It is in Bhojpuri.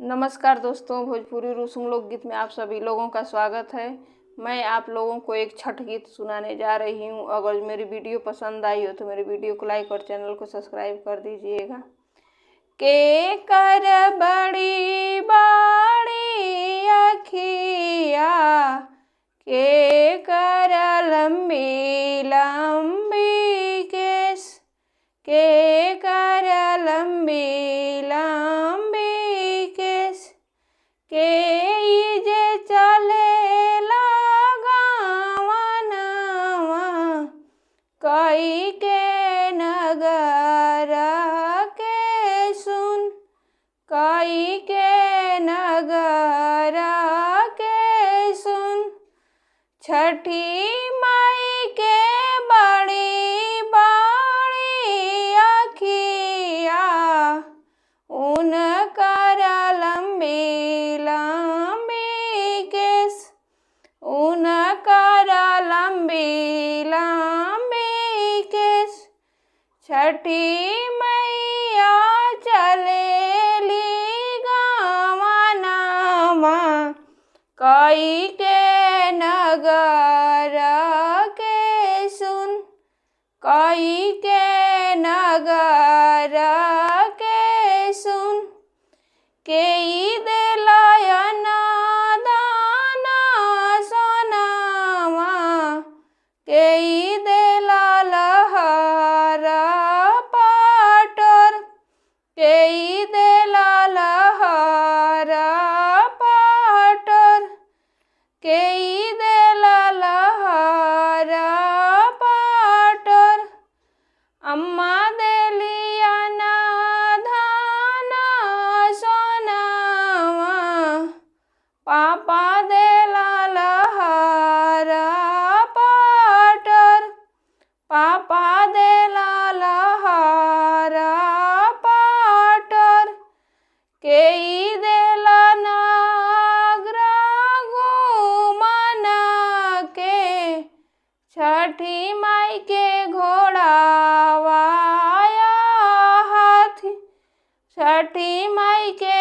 नमस्कार दोस्तों, भोजपुरी रुसुम लोकगीत में आप सभी लोगों का स्वागत है। मैं आप लोगों को एक छठ गीत सुनाने जा रही हूँ। अगर मेरी वीडियो पसंद आई हो तो मेरी वीडियो को लाइक और चैनल को सब्सक्राइब कर दीजिएगा। के कर बड़ी बड़ी अखिया, के कर लंबी लंबी केस, के कर लंबी लंबी केस, के जे चले गावनवा, कई के नगर के सुन, कई के नगर के सुन। छठी माई के बड़ी बड़ी अखिया, उन कर लंबी लंबी केस, उन कर लंबी लंबी केस। छठी मैया चलेली गावनवा, कई के नगर के सुन, कई के नगर के सुन। के दिलायन दाना सोनावा, के दिला लहर पाटर, के दिला लहर पाटर, के दिला लहर पाटर। अम्मा देलियन धाना सोनावा, पापा देला लहर पाटर, पापा देला लहर पाटर। के देला नागर घूमन के, छठी माई के घोड़ावा हाथी, छठी माई के